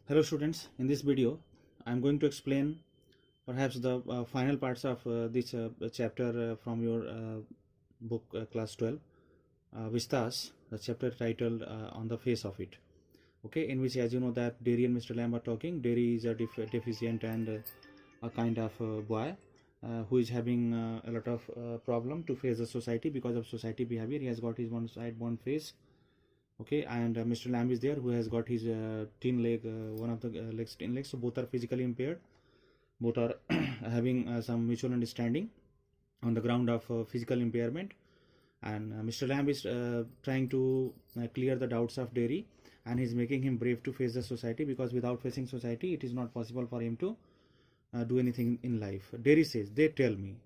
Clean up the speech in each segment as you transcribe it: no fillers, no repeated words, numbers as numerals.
Hello students, in this video I am going to explain perhaps the final parts of this chapter from your book class 12 Vistas, the chapter titled On the Face of It. Okay, in which, as you know, that Derry and Mr. Lamb are talking. Derry is a deficient and a kind of boy who is having a lot of problem to face the society because of society behavior. He has got his one side, one face. Okay, and Mr. Lamb is there who has got his tin leg, one of the legs, tin legs. So both are physically impaired. Both are having some mutual understanding on the ground of physical impairment. And Mr. Lamb is trying to clear the doubts of Derry, and he's making him brave to face the society, because without facing society it is not possible for him to do anything in life. Derry says, they tell me.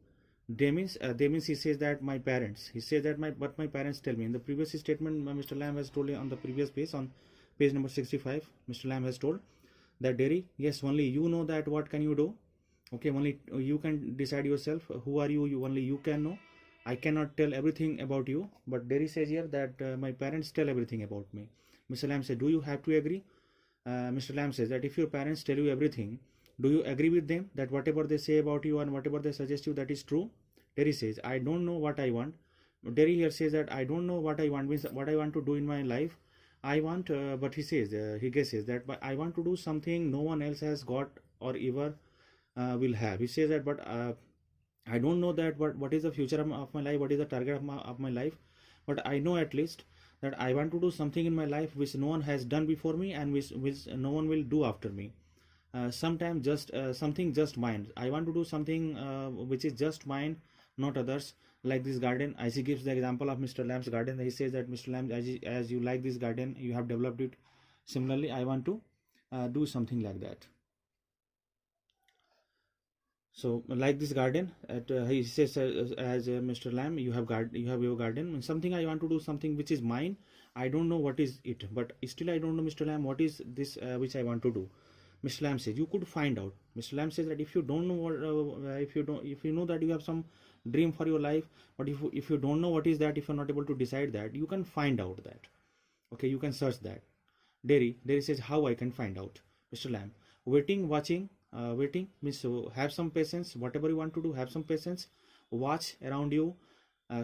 They means he says that my parents. He says that what my parents tell me. In the previous statement, Mr. Lamb has told on the previous page, on page number 65, Mr. Lamb has told that Derry, yes, only you know that what can you do. Okay, only you can decide yourself. Who are you? Only you can know. I cannot tell everything about you. But Derry says here that my parents tell everything about me. Mr. Lamb says, do you have to agree? Mr. Lamb says that if your parents tell you everything, do you agree with them that whatever they say about you and whatever they suggest you, that is true? Derry says, I don't know what I want. Derry here says that I don't know what I want, means what I want to do in my life. I want, but he says, he guesses that but I want to do something no one else has got or ever will have. He says that, but I don't know that what is the future of my life, what is the target of my life, but I know at least that I want to do something in my life which no one has done before me and which no one will do after me. Sometimes just something just mine. I want to do something which is just mine, not others, like this garden. As he gives the example of Mr. Lamb's garden, he says that Mr. Lamb, as you like this garden, you have developed it. Similarly, I want to do something like that. So, like this garden, he says, as Mr. Lamb, you have your garden. And something I want to do, something which is mine. I don't know what is it, but still I don't know, Mr. Lamb, what is this which I want to do. Mr. Lamb says, you could find out. Mr. Lamb says that if you don't know what, if you know that you have some dream for your life, but if you don't know what is that, if you're not able to decide that, you can find out that. Okay, you can search that. Derry says, how I can find out. Mr. Lamb, waiting, watching, waiting means, so have some patience. Whatever you want to do, have some patience. Watch around you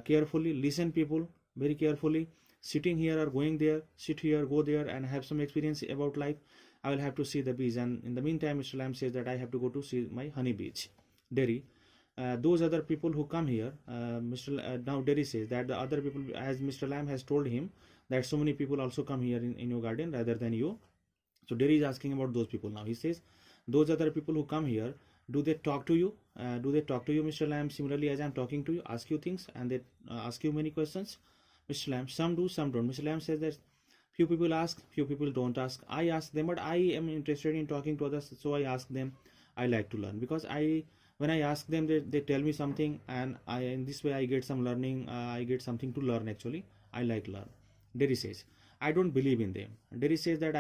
carefully. Listen people very carefully. Sitting here or going there, sit here, go there, and have some experience about life. I will have to see the bees, and in the meantime, Mr. Lamb says that I have to go to see my honey beach. Derry, those other people who come here, now Derry says that the other people, as Mr. Lamb has told him, that so many people also come here in your garden rather than you. So Derry is asking about those people now. He says, those other people who come here, do they talk to you? Do they talk to you, Mr. Lamb, similarly as I am talking to you, ask you things, and they ask you many questions? Mr. Lamb, some do, some don't. Mr. Lamb says that few people ask, few people don't ask. I ask them, but I am interested in talking to others, so I ask them. I like to learn, because when I ask them, they tell me something, and in this way I get some learning. I get something to learn actually. I like learn. Derry says, I don't believe in them. Derry says that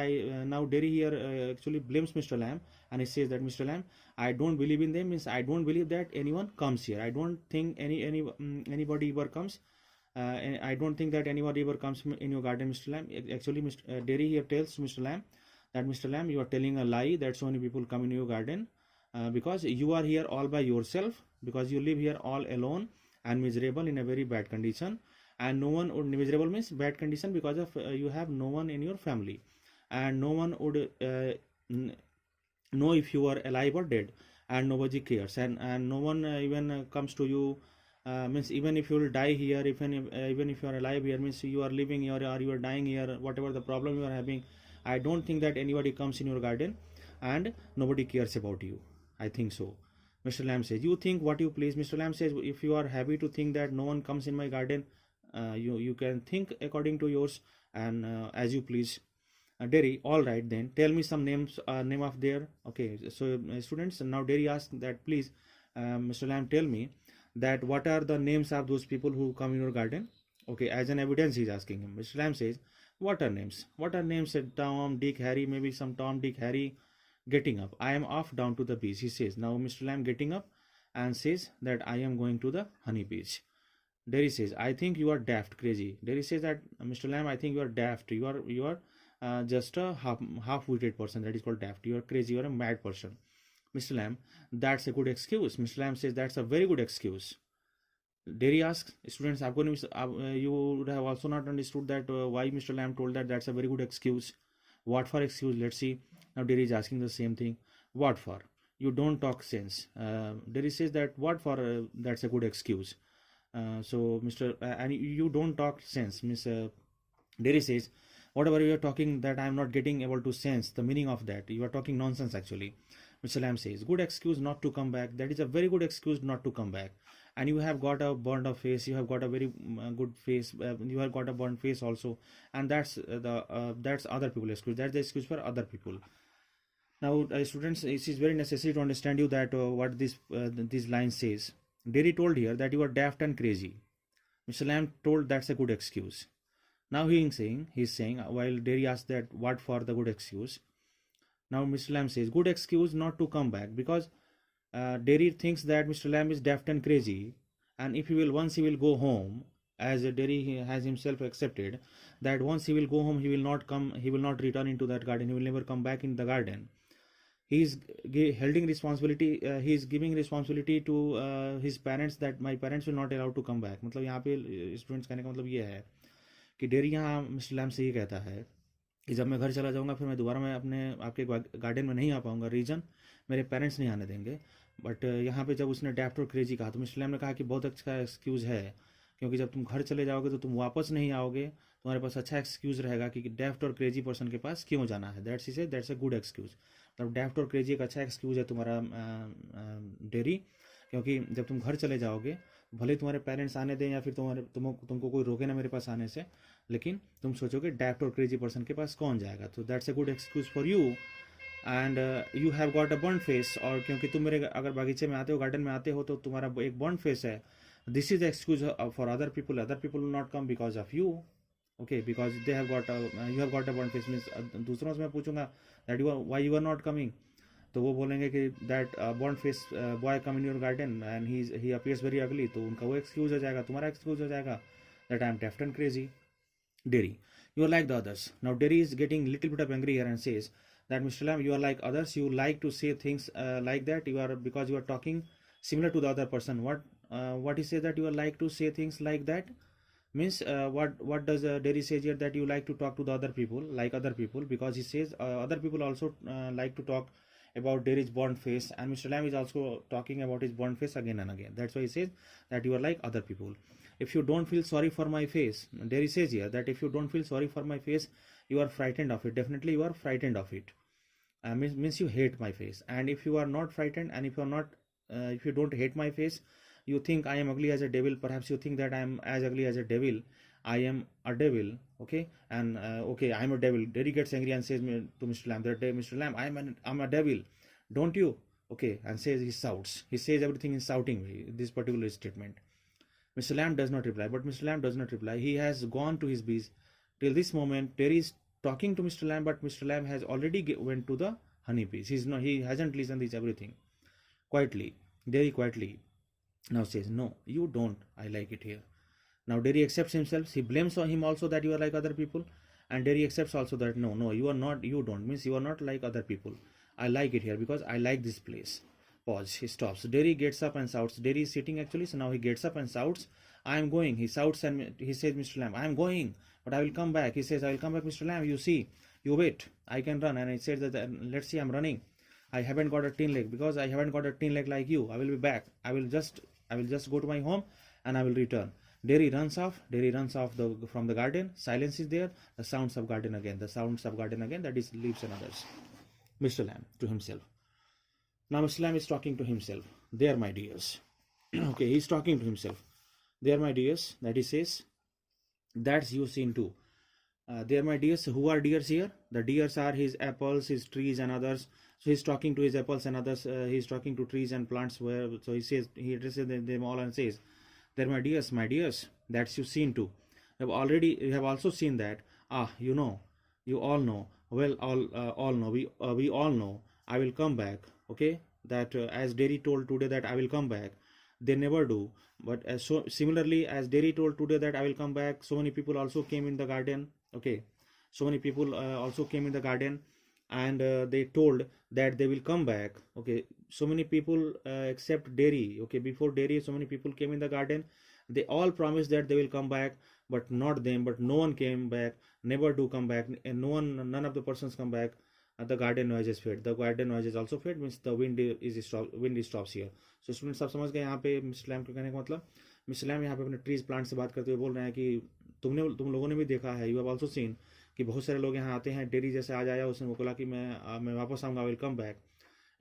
now Derry here actually blames Mr. Lamb, and he says that Mr. Lamb, I don't believe in them means I don't believe that anyone comes here. I don't think anybody ever comes. I don't think that anybody ever comes in your garden, Mr. Lamb. Actually, Mr. Derry here tells Mr. Lamb that, Mr. Lamb, you are telling a lie that so many people come in your garden because you are here all by yourself, because you live here all alone and miserable in a very bad condition. And no one would, miserable means bad condition because of you have no one in your family, and no one would know if you are alive or dead, and nobody cares, and no one even comes to you. Means even if you will die here, even if you are alive here, means you are living here or you are dying here, whatever the problem you are having, I don't think that anybody comes in your garden, and nobody cares about you. I think so. Mr. Lamb says, you think what you please. Mr. Lamb says, if you are happy to think that no one comes in my garden, you can think according to yours, and as you please. Derry, all right then, tell me some names, name of their. Okay, so students, now Derry asks that, please, Mr. Lamb, tell me that what are the names of those people who come in your garden. Okay, as an evidence he is asking him. Mr. Lamb says, what are names? What are names? Said Tom, Dick, Harry, maybe some Tom, Dick, Harry. Getting up, I am off down to the beach, he says. Now Mr. Lamb getting up and says that I am going to the honey beach. Derry says, I think you are daft, crazy. Derry says that, Mr. Lamb, I think you are daft. You are just a half-witted person. That is called daft. You are crazy. You are a mad person. Mr. Lamb, that's a good excuse. Mr. Lamb says that's a very good excuse. Derry asks, students, you would have also not understood that why Mr. Lamb told that that's a very good excuse. What for excuse? Let's see. Now Derry is asking the same thing. What for? You don't talk sense. Derry says that what for? That's a good excuse. So and you don't talk sense. Miss Derry says, whatever you are talking that I am not getting able to sense the meaning of that. You are talking nonsense actually. Mr. Lamb says, good excuse not to come back. That is a very good excuse not to come back. And you have got a burned up face. You have got a very good face. You have got a burned face also. And that's that's other people excuse. That's the excuse for other people. Now, students, it is very necessary to understand you that what this line says. Derry told here that you are daft and crazy. Mr. Lamb told that's a good excuse. Now he's saying while Derry asked that what for the good excuse. Now Mr. Lamb says good excuse not to come back, because Derry thinks that Mr. Lamb is daft and crazy, and if once he will go home, as Derry has himself accepted that once he will go home, he will not return into that garden, he will never come back in the garden. He is holding responsibility, he is giving responsibility to his parents that my parents will not allow to come back. मतलब यहाँ पे students कहने का मतलब ये है कि dairy यहाँ मिस्टर लैम से ये कहता है कि जब मैं घर चला जाऊँगा फिर मैं दोबारा आपके गार्डन में नहीं आ पाऊँगा. रीज़न, मेरे पेरेंट्स नहीं आने देंगे. बट यहाँ पे जब उसने डैफ्ट और क्रेजी कहा तो मिस्टर लैम ने कहा कि बहुत अच्छा एक्सक्यूज़ है, क्योंकि जब तुम घर चले जाओगे तो तुम वापस नहीं आओगे, तुम्हारे पास अच्छा एक्सक्यूज़ रहेगा कि डैफ्ट और क्रेजी पर्सन के पास क्यों जाना है. That's a good excuse. मतलब डैफ्ट और क्रेजी एक अच्छा एक्सक्यूज़ है तुम्हारा डेरी, क्योंकि जब तुम घर चले जाओगे भले तुम्हारे पेरेंट्स आने दें या फिर तुमको कोई रोके ना मेरे पास आने से, लेकिन तुम सोचोगे डैफ्ट और क्रेजी पर्सन के पास कौन जाएगा. तो that's a good excuse for you. And you have got a burn face, और क्योंकि तुम मेरे अगर बागीचे में आते हो, गार्डन में आते हो, तो तुम्हारा एक बर्न फेस है. This is the excuse for other people will not come because of you. Okay, because they have got you have got a burn face. Means दूसरों से मैं पूछूंगा that why you are not coming, तो वो बोलेंगे कि that burn face boy come in your garden and he appears very ugly. तो उनका वो एक्सक्यूज हो जाएगा, तुम्हारा एक्सक्यूज हो जाएगा that I am daft and crazy. Derry, you are like the others. Now Derry is getting little bit of angry here and says that Mr. Lamb, you are like others. You like to say things like that. Because you are talking similar to the other person. What he says that you are like to say things like that means what does Derry say here, that you like to talk to the other people like other people, because he says other people also like to talk about Derry's burnt face, and Mr. Lamb is also talking about his burnt face again and again. That's why he says that you are like other people. If you don't feel sorry for my face, Derry says here that if you don't feel sorry for my face, you are frightened of it. Definitely you are frightened of it. Means you hate my face. And if you are not frightened, and if you don't hate my face, you think I am ugly as a devil. Perhaps you think that I am as ugly as a devil. I am a devil. Okay, and okay, I am a devil. Derry gets angry and says to Mr. Lamb that Mr. Lamb, I'm a devil, don't you? Okay, and he shouts. He says everything in shouting way, this particular statement. Mr. Lamb does not reply, but Mr. Lamb does not reply. He has gone to his bees. Till this moment, Derry is talking to Mr. Lamb, but Mr. Lamb has already went to the honeybees. He hasn't listened to everything. Quietly, Derry quietly now says, no, you don't. I like it here. Now Derry accepts himself. He blames him also that you are like other people, and Derry accepts also that no, you are not. You don't. Means you are not like other people. I like it here because I like this place. Pause. He stops. Derry gets up and shouts. Derry is sitting actually, so now he gets up and shouts, I am going. He shouts and he says, Mr. Lamb, I am going, but I will come back. He says, I will come back, Mr. Lamb. You see, you wait. I can run. And he says that, let's see, I'm running. I haven't got a tin leg, because I haven't got a tin leg like you. I will be back. I will just go to my home and I will return. Derry runs off. Derry runs off from the garden. Silence is there. The sounds of garden again. That is leaves and others. Mr. Lamb to himself. Now Mr. Lamb is talking to himself. They are my dears. Okay, he's talking to himself. They are my dears. That he says. That's you seen too. They are my dears. Who are dears here? The dears are his apples, his trees and others. So he's talking to his apples and others. He's talking to trees and plants. So he says, he addresses them all and says, they're my dears, my dears. That's you seen too. You have also seen that. You know, you all know. Well, all know. We all know. I will come back. Okay, that as Derry told today that I will come back, they never do. But similarly, as Derry told today that I will come back, so many people also came in the garden. Okay, So many people also came in the garden, and they told that they will come back. Okay, so many people except Derry. Okay, before Derry, so many people came in the garden. They all promised that they will come back, but not them. But no one came back. Never do come back, and none of the persons come back. The garden noises fade. The garden noises also fade, means the wind stops here. So students आप समझ गए यहाँ पे Mr Lam के कहने का मतलब. Mr Lam यहाँ पे अपने ट्रीज प्लांट से बात करते हुए बोल रहे हैं कि तुम लोगों ने भी देखा है, यू हैव ऑल्सो सीन, कि बहुत सारे लोग यहाँ आते हैं. डेरी जैसे आज आया, उसने बोला कि मैं वापस आऊँगा, आई विल कम बैक.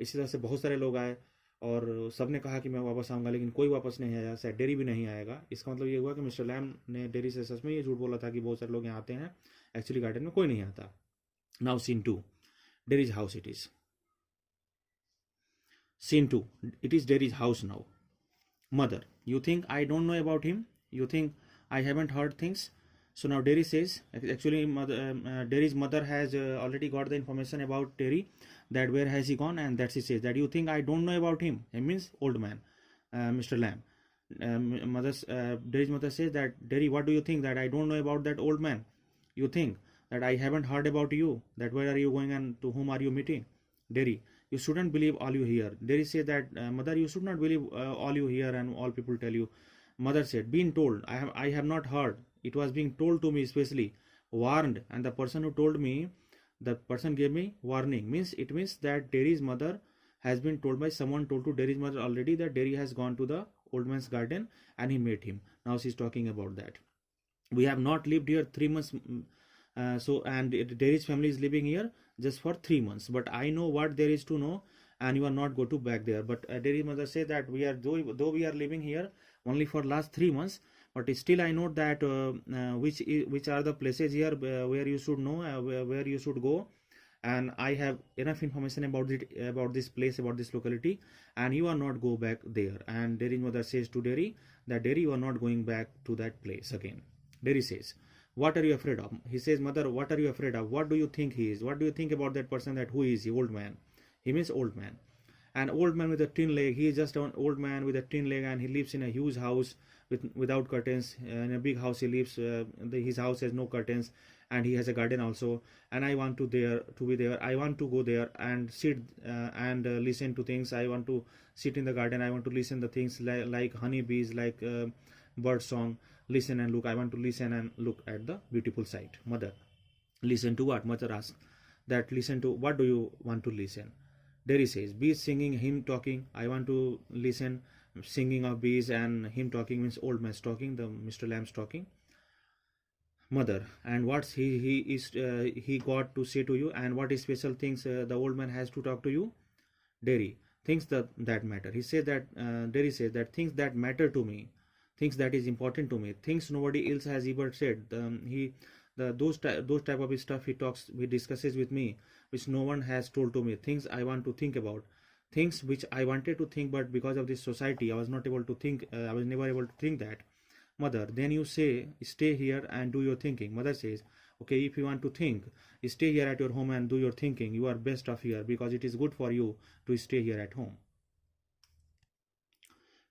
इसी तरह से बहुत सारे लोग आए और सब ने कहा कि मैं वापस आऊँगा, लेकिन कोई वापस नहीं आया. शायद डेरी भी नहीं आएगा. इसका मतलब ये हुआ कि मिस्टर लैम ने डेरी से सच में ये झूठ बोला था कि बहुत सारे लोग यहाँ आते हैं, एक्चुअली गार्डन में कोई नहीं आता. Now scene 2, Derry's house it is. Scene 2, it is Derry's house now. Mother, you think I don't know about him? You think I haven't heard things? So now Derry says, actually Derry's mother has already got the information about Derry, that where has he gone, and that she says that you think I don't know about him. He means old man, Mr. Lamb. Derry's mother says that, Derry, what do you think that I don't know about that old man? You think that I haven't heard about you, that where are you going and to whom are you meeting? Derry, you shouldn't believe all you hear. Derry said that, mother, you should not believe all you hear and all people tell you. Mother said, been told, I have not heard. It was being told to me, especially warned, and the person who told me, the person gave me warning. It means that Derry's mother has been told by someone, told to Derry's mother already that Derry has gone to the old man's garden and he met him. Now she's talking about that. We have not lived here 3 months. And Derry's family is living here just for 3 months. But I know what there is to know, and you are not go to back there. But Derry's mother said that though we are living here only for last 3 months, but still I know that which are the places here where you should know, where you should go, and I have enough information about this place, about this locality, and you are not go back there. And Derry's mother says to Derry that, Derry, you are not going back to that place again. Derry says, what are you afraid of? He says, mother, what are you afraid of? What do you think he is? What do you think about that person, that who is he? Old man. He means old man. An old man with a tin leg. He is just an old man with a tin leg, and he lives in a huge house without curtains. In a big house he lives. His house has no curtains, and he has a garden also. And I want to be there. I want to go there and sit and listen to things. I want to sit in the garden. I want to listen to things like honeybees, like bird song. Listen and look. I want to listen and look at the beautiful sight. Mother, listen to what? Mother asks that, listen to what do you want to listen? Derry says, bees singing, him talking. I want to listen singing of bees, and him talking means old man's talking, the Mr. Lamb's talking. Mother, and what's he got to say to you, and what is special things the old man has to talk to you? Derry, things that matter. He says that Derry says that things that matter to me, things that is important to me, things nobody else has ever said. Those type of stuff he discusses with me, which no one has told to me. Things I want to think about, things which I wanted to think, but because of this society, I was not able to think. I was never able to think that. Mother, then you say, stay here and do your thinking. Mother says, okay, if you want to think, stay here at your home and do your thinking. You are best off here, because it is good for you to stay here at home.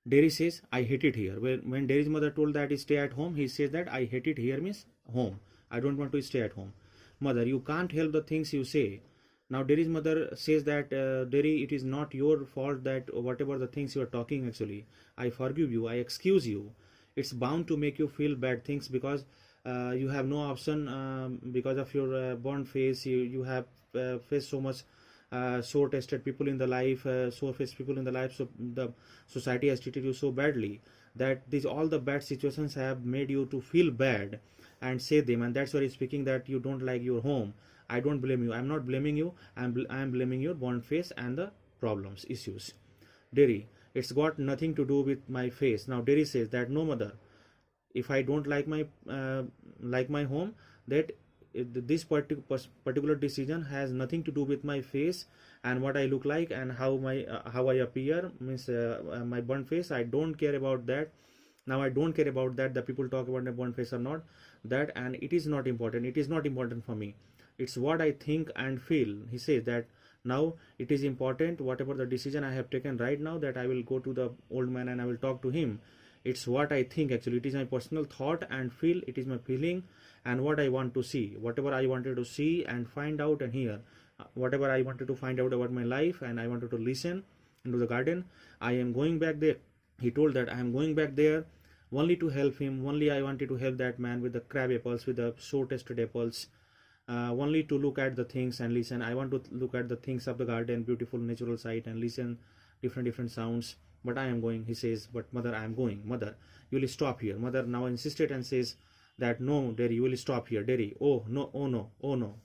Derry says, I hate it here. When Derry's mother told that stay at home, he says that I hate it here means home. I don't want to stay at home. Mother, you can't help the things you say. Now Derry's mother says that, Derry, it is not your fault that whatever the things you are talking, actually. I forgive you. I excuse you. It's bound to make you feel bad things, because you have no option because of your burnt face. You have faced so much sore tested people in the life, sore faced people in the life, so the society has treated you so badly that all the bad situations have made you to feel bad and say them, and that's why he's speaking that you don't like your home. I don't blame you. I'm not blaming you. I'm blaming your burnt face and the problems, issues. Derry, it's got nothing to do with my face. Now Derry says that, no, mother, if I don't like my home, that this particular decision has nothing to do with my face and what I look like and how I appear, means my burnt face. I don't care about that. Now I don't care about that, the people talk about my burnt face or not, that, and it is not important. It is not important for me. It's what I think and feel. He says that now it is important, whatever the decision I have taken right now, that I will go to the old man and I will talk to him. It's what I think actually. It is my personal thought and feel. It is my feeling and what I want to see. Whatever I wanted to see and find out and hear. Whatever I wanted to find out about my life and I wanted to listen into the garden. I am going back there. He told that I am going back there only to help him. Only I wanted to help that man with the crab apples, with the short-tested apples. Only to look at the things and listen. I want to look at the things of the garden, beautiful natural sight, and listen different sounds. But I am going, he says, but mother, I am going. Mother, you will stop here. Mother now insisted and says that no, Derry, you will stop here. Derry, oh no, oh no, oh no.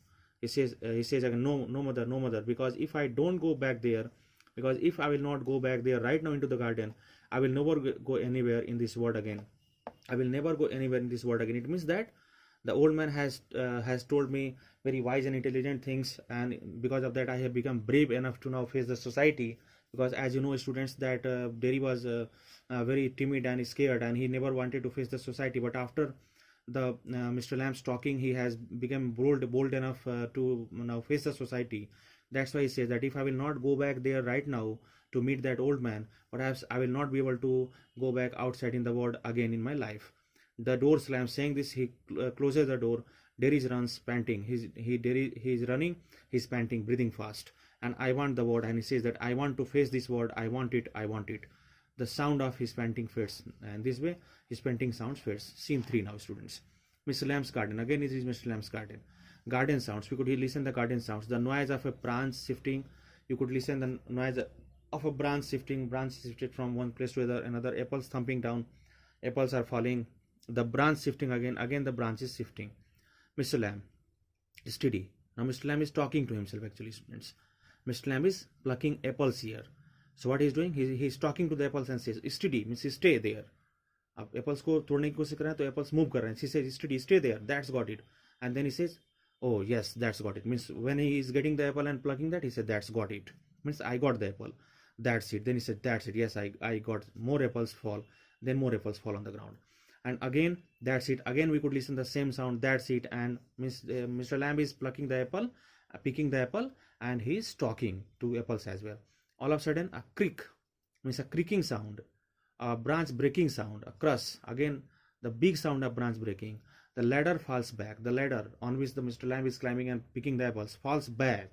He says again, no, no mother, no mother, because if I don't go back there, because if I will not go back there right now into the garden, I will never go anywhere in this world again. I will never go anywhere in this world again. It means that the old man has told me very wise and intelligent things, and because of that I have become brave enough to now face the society. Because as you know, students, that Derry was very timid and scared, and he never wanted to face the society. But after the Mr. Lamb's talking, he has become bold enough to now face the society. That's why he says that if I will not go back there right now to meet that old man, perhaps I will not be able to go back outside in the world again in my life. The door slams. Saying this, he closes the door. Derry runs panting. He's running. He's panting, breathing fast. And I want the word. And he says that I want to face this word. I want it. I want it. The sound of his panting fades, and this way his panting sounds fades. Scene 3 now, students. Mr. Lamb's garden. Again, it is Mr. Lamb's garden. Garden sounds. We could listen the garden sounds. The noise of a branch shifting. You could listen the noise of a branch shifting. Branch shifted from one place to another. Apples thumping down. Apples are falling. The branch shifting again. Again the branch is shifting. Mr. Lamb, steady. Now Mr. Lamb is talking to himself actually, students. Mr. Lamb is plucking apples here. So what he is doing? He is talking to the apples and says, steady, means stay there. अब apples को तोड़ने की कोशिश कर रहे हैं तो apples move कर रहे हैं. He says, steady, stay there. That's got it. And then he says, oh yes, that's got it. Means when he is getting the apple and plucking that, he said, that's got it. Means I got the apple. That's it. Then he said, that's it. Yes, I got more apples fall. Then more apples fall on the ground. And again, that's it. Again, we could listen the same sound. That's it. And Mr. Lamb is plucking the apple, picking the apple, and he is talking to apples as well. All of a sudden, a creak, means a creaking sound, a branch breaking sound, a crush. Again, the big sound of branch breaking. The ladder falls back. The ladder on which the Mr. Lamb is climbing and picking the apples falls back.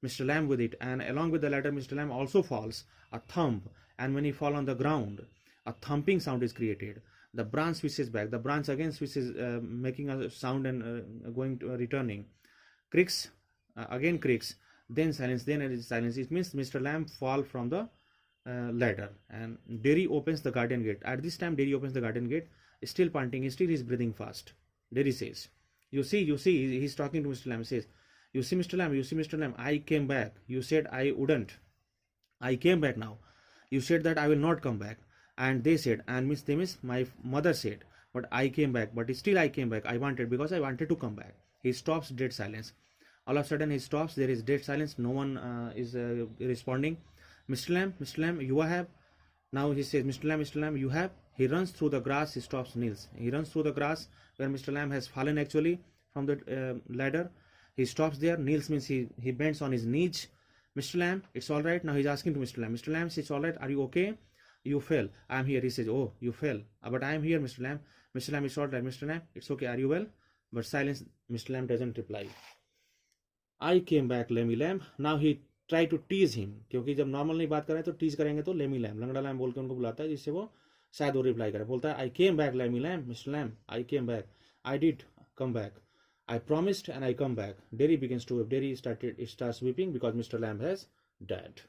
Mr. Lamb with it, and along with the ladder, Mr. Lamb also falls. A thump, and when he fall on the ground, a thumping sound is created. The branch switches back. The branch again switches, making a sound and going to returning. Creaks, again creaks. Then silence. Then it is silence. It means Mr. Lamb fall from the ladder, and Derry opens the garden gate. At this time, Derry opens the garden gate. Still panting. Still he's breathing fast. Derry says, "You see." He's talking to Mr. Lamb. He says, "You see, Mr. Lamb. You see, Mr. Lamb. I came back. You said I wouldn't. I came back now. You said that I will not come back." And they said, and miss my mother said, but I came back. But still I came back. I wanted, because I wanted to come back. He stops, dead silence. All of a sudden he stops. There is dead silence. No one is responding. Mr. Lamb, you have. Now he says, Mr. Lamb, you have. He runs through the grass. He stops, kneels. He runs through the grass where Mr. Lamb has fallen actually from the ladder. He stops there. Kneels means he bends on his knees. Mr. Lamb, it's all right. Now he's asking to Mr. Lamb. Mr. Lamb says, it's all right. Are you okay? You fell. I am here. He says, oh, you fell. But I am here, Mr. Lamb. Mr. Lamb, it's all right. Mr. Lamb, it's okay. Are you well? But silence. Mr. Lamb doesn't reply. I came back, Lemmy Lamb. Now he tried to tease him. क्योंकि जब normal नहीं बात करें तो tease करेंगे तो lemme lamb, लंगड़ा lamb बोल के उनको बुलाता है, जिससे वो शायद वो रिप्लाई करे. बोलता है, I came back, Lemmy Lamb, Mr. Lamb. I came back. I did come back. I promised and I come back. Derry begins to weep. Derry starts weeping because Mr. Lamb has died.